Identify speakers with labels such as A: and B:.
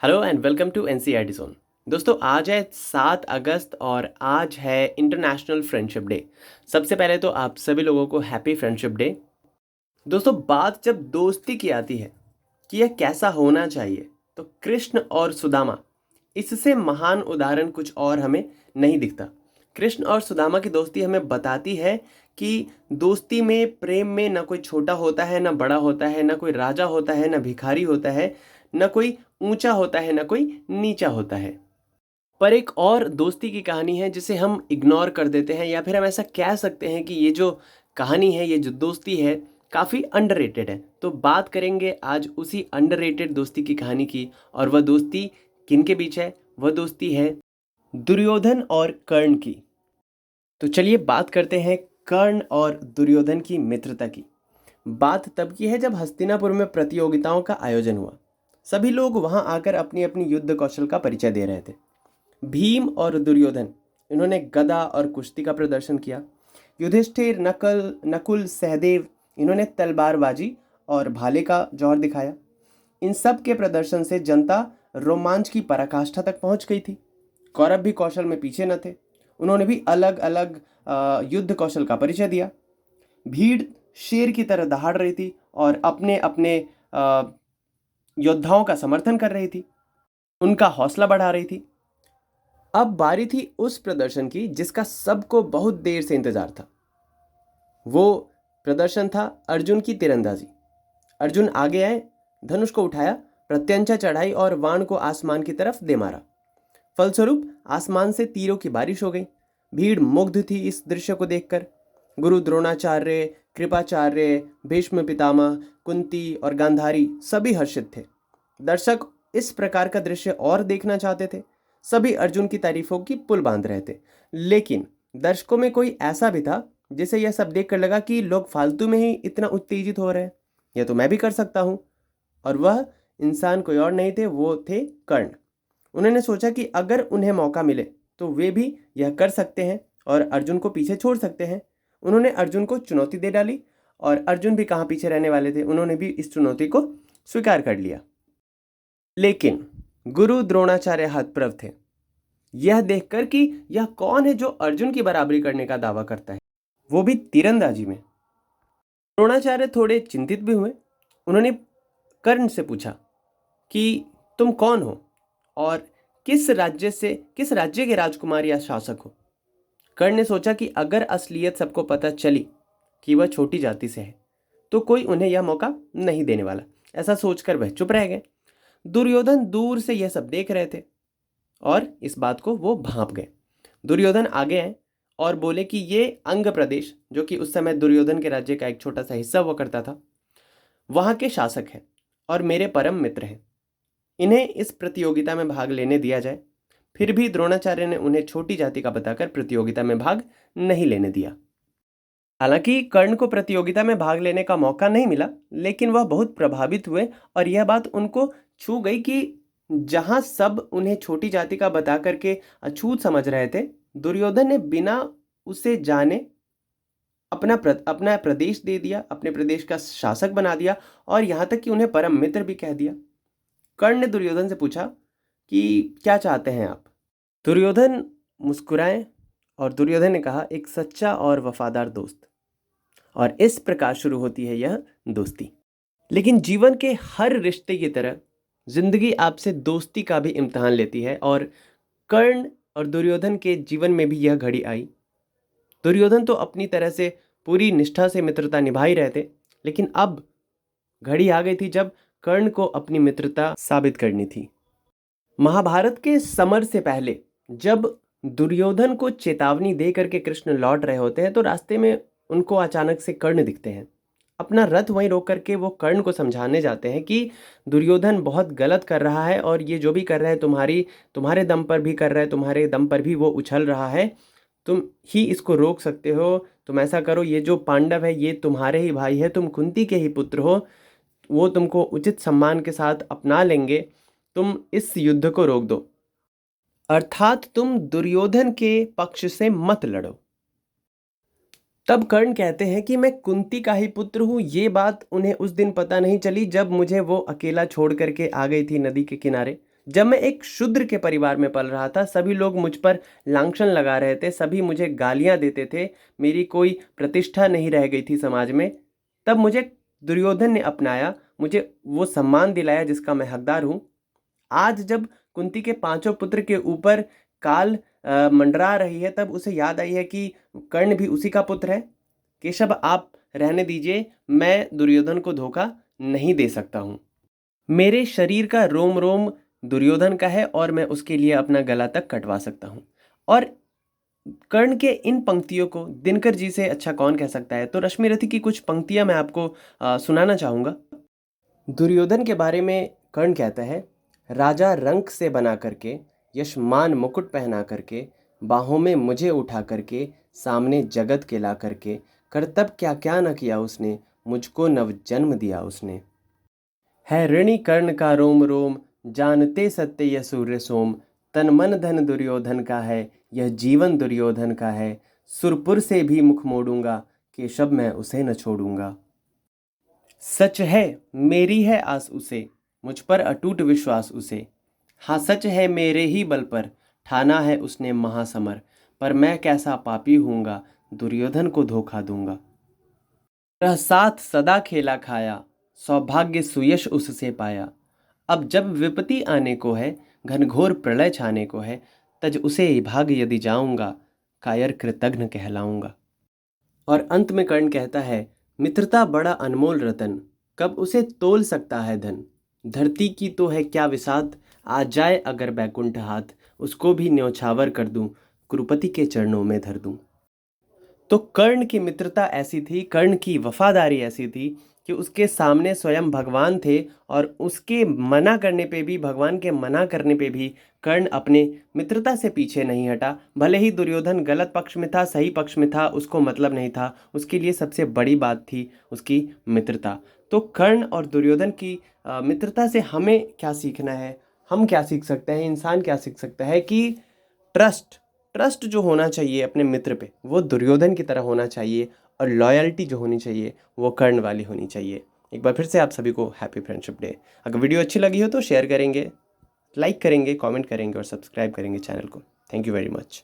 A: Hello and welcome to NCERT zone. दोस्तों, आज है 7 अगस्त और आज है इंटरनेशनल फ्रेंडशिप डे। सबसे पहले तो आप सभी लोगों को हैप्पी फ्रेंडशिप डे। दोस्तों, बात जब दोस्ती की आती है कि यह कैसा होना चाहिए, तो कृष्ण और सुदामा, इससे महान उदाहरण कुछ और हमें नहीं दिखता। कृष्ण और सुदामा की दोस्ती हमें बताती है कि दोस्ती में, प्रेम में ना कोई छोटा होता है, ना बड़ा होता है, ना कोई राजा होता है, ना भिखारी होता है, ना कोई ऊंचा होता है, ना कोई नीचा होता है। पर एक और दोस्ती की कहानी है जिसे हम इग्नोर कर देते हैं, या फिर हम ऐसा कह सकते हैं कि ये जो कहानी है, ये जो दोस्ती है, काफ़ी अंडररेटेड है। तो बात करेंगे आज उसी अंडररेटेड दोस्ती की कहानी की। और वह दोस्ती किन के बीच है? वह दोस्ती है दुर्योधन और कर्ण की। तो चलिए बात करते हैं कर्ण और दुर्योधन की मित्रता की। बात तब की है जब हस्तिनापुर में प्रतियोगिताओं का आयोजन हुआ। सभी लोग वहां आकर अपनी अपनी युद्ध कौशल का परिचय दे रहे थे। भीम और दुर्योधन, इन्होंने गदा और कुश्ती का प्रदर्शन किया। युधिष्ठिर, नकुल, सहदेव, इन्होंने तलवारबाजी और भाले का जौहर दिखाया। इन सब के प्रदर्शन से जनता रोमांच की पराकाष्ठा तक पहुंच गई थी। कौरव भी कौशल में पीछे न थे। उन्होंने भी अलग अलग युद्ध कौशल का परिचय दिया। भीड़ शेर की तरह दहाड़ रही थी और अपने अपने योद्धाओं का समर्थन कर रही थी, उनका हौसला बढ़ा रही थी। अब बारी थी उस प्रदर्शन की जिसका सबको बहुत देर से इंतजार था। वो प्रदर्शन था अर्जुन की तीरंदाजी। अर्जुन आगे आए, धनुष को उठाया, प्रत्यंचा चढ़ाई और बाण को आसमान की तरफ दे मारा। फलस्वरूप आसमान से तीरों की बारिश हो गई। भीड़ मुग्ध थी इस दृश्य को देखकर। गुरु द्रोणाचार्य, कृपाचार्य, भीष्म पितामह, कुंती और गांधारी सभी हर्षित थे। दर्शक इस प्रकार का दृश्य और देखना चाहते थे। सभी अर्जुन की तारीफों की पुल बांध रहे थे। लेकिन दर्शकों में कोई ऐसा भी था जिसे यह सब देखकर लगा कि लोग फालतू में ही इतना उत्तेजित हो रहे हैं, यह तो मैं भी कर सकता हूँ। और वह इंसान कोई और नहीं थे, वो थे कर्ण। उन्होंने सोचा कि अगर उन्हें मौका मिले तो वे भी यह कर सकते हैं और अर्जुन को पीछे छोड़ सकते हैं। उन्होंने अर्जुन को चुनौती दे डाली और अर्जुन भी कहाँ पीछे रहने वाले थे, उन्होंने भी इस चुनौती को स्वीकार कर लिया। लेकिन गुरु द्रोणाचार्य हतप्रभ थे, यह देखकर कि यह कौन है जो अर्जुन की बराबरी करने का दावा करता है, वो भी तीरंदाजी में। द्रोणाचार्य थोड़े चिंतित भी हुए। उन्होंने कर्ण से पूछा कि तुम कौन हो और किस राज्य के राजकुमार या शासक हो। कर्ण ने सोचा कि अगर असलियत सबको पता चली कि वह छोटी जाति से है तो कोई उन्हें यह मौका नहीं देने वाला। ऐसा सोचकर वह चुप रह गए। दुर्योधन दूर से यह सब देख रहे थे और इस बात को वो भांप गए। दुर्योधन आगे आए और बोले कि ये अंग प्रदेश, जो कि उस समय दुर्योधन के राज्य का एक छोटा सा हिस्सा हुआ करता था, वहाँ के शासक हैं और मेरे परम मित्र हैं। इन्हें इस प्रतियोगिता में भाग लेने दिया जाए। फिर भी द्रोणाचार्य ने उन्हें छोटी जाति का बताकर प्रतियोगिता में भाग नहीं लेने दिया। हालांकि कर्ण को प्रतियोगिता में भाग लेने का मौका नहीं मिला, लेकिन वह बहुत प्रभावित हुए और यह बात उनको छू गई कि जहां सब उन्हें छोटी जाति का बता करके अछूत समझ रहे थे, दुर्योधन ने बिना उसे जाने अपना प्रदेश दे दिया, अपने प्रदेश का शासक बना दिया और यहाँ तक कि उन्हें परम मित्र भी कह दिया। कर्ण ने दुर्योधन से पूछा कि क्या चाहते हैं आप। दुर्योधन मुस्कुराए और दुर्योधन ने कहा, एक सच्चा और वफादार दोस्त। और इस प्रकार शुरू होती है यह दोस्ती। लेकिन जीवन के हर रिश्ते की तरह जिंदगी आपसे दोस्ती का भी इम्तिहान लेती है और कर्ण और दुर्योधन के जीवन में भी यह घड़ी आई। दुर्योधन तो अपनी तरह से पूरी निष्ठा से मित्रता निभा ही रहे थे, लेकिन अब घड़ी आ गई थी जब कर्ण को अपनी मित्रता साबित करनी थी। महाभारत के समर से पहले जब दुर्योधन को चेतावनी दे करके कृष्ण लौट रहे होते हैं तो रास्ते में उनको अचानक से कर्ण दिखते हैं। अपना रथ वहीं रोक करके वो कर्ण को समझाने जाते हैं कि दुर्योधन बहुत गलत कर रहा है और ये जो भी कर रहा है तुम्हारे दम पर भी कर रहा है, तुम्हारे दम पर भी वो उछल रहा है। तुम ही इसको रोक सकते हो। तुम ऐसा करो, ये जो पांडव है ये तुम्हारे ही भाई है, तुम कुंती के ही पुत्र हो, वो तुमको उचित सम्मान के साथ अपना लेंगे। तुम इस युद्ध को रोक दो, अर्थात तुम दुर्योधन के पक्ष से मत लड़ो। तब कर्ण कहते हैं कि मैं कुंती का ही पुत्र हूँ। ये बात उन्हें उस दिन पता नहीं चली जब मुझे वो अकेला छोड़ करके आ गई थी नदी के किनारे। जब मैं एक शूद्र के परिवार में पल रहा था, सभी लोग मुझ पर लांछन लगा रहे थे, सभी मुझे गालियां देते थे, मेरी कोई प्रतिष्ठा नहीं रह गई थी समाज में। तब मुझे दुर्योधन ने अपनाया, मुझे वो सम्मान दिलाया जिसका मैं हकदार हूँ। आज जब कुंती के पांचों पुत्र के ऊपर काल मंडरा रही है, तब उसे याद आई है कि कर्ण भी उसी का पुत्र है। केशव, आप रहने दीजिए, मैं दुर्योधन को धोखा नहीं दे सकता हूँ। मेरे शरीर का रोम रोम दुर्योधन का है और मैं उसके लिए अपना गला तक कटवा सकता हूँ। और कर्ण के इन पंक्तियों को दिनकर जी से अच्छा कौन कह सकता है। तो रश्मिरथी की कुछ पंक्तियां मैं आपको सुनाना चाहूँगा। दुर्योधन के बारे में कर्ण कहता है, राजा रंक से बना करके, यशमान मुकुट पहना करके, बाहों में मुझे उठा करके, सामने जगत के ला करके, करतब क्या क्या न किया उसने, मुझको नव जन्म दिया उसने। है ऋणी कर्ण का रोम रोम, जानते सत्य यह सूर्य सोम, तन मन धन दुर्योधन का है, यह जीवन दुर्योधन का है, सुरपुर से भी मुख मोड़ूंगा, केशव मैं उसे न छोड़ूंगा। सच है मेरी है आस उसे, मुझ पर अटूट विश्वास उसे। हाँ सच है मेरे ही बल पर, ठाना है उसने महासमर, पर मैं कैसा पापी हूँगा, दुर्योधन को धोखा दूंगा। रह साथ सदा खेला खाया, सौभाग्य सुयश उससे पाया। अब जब विपत्ति आने को है, घनघोर प्रलय छाने को है, तज उसे भाग यदि जाऊंगा, कायर कृतघ्न कहलाऊंगा। और अंत में कर्ण कहता है, मित्रता बड़ा अनमोल रतन, कब उसे तोल सकता है धन। धरती की तो है क्या विसात, आ जाए अगर बैकुंठ हाथ, उसको भी न्यौछावर कर दूं, कुरुपति के चरणों में धर दूं। तो कर्ण की मित्रता ऐसी थी, कर्ण की वफादारी ऐसी थी कि उसके सामने स्वयं भगवान थे और उसके मना करने पे भी, भगवान के मना करने पे भी कर्ण अपने मित्रता से पीछे नहीं हटा। भले ही दुर्योधन गलत पक्ष में था, सही पक्ष में था, उसको मतलब नहीं था, उसके लिए सबसे बड़ी बात थी उसकी मित्रता। तो कर्ण और दुर्योधन की मित्रता से हमें क्या सीखना है, हम क्या सीख सकते हैं, इंसान क्या सीख सकता है कि ट्रस्ट ट्रस्ट जो होना चाहिए अपने मित्र पे, वो दुर्योधन की तरह होना चाहिए, और लॉयल्टी जो होनी चाहिए वो कर्ण वाली होनी चाहिए। एक बार फिर से आप सभी को हैप्पी फ्रेंडशिप डे। अगर वीडियो अच्छी लगी हो तो शेयर करेंगे, लाइक करेंगे, कमेंट करेंगे और सब्सक्राइब करेंगे चैनल को। Thank you very much.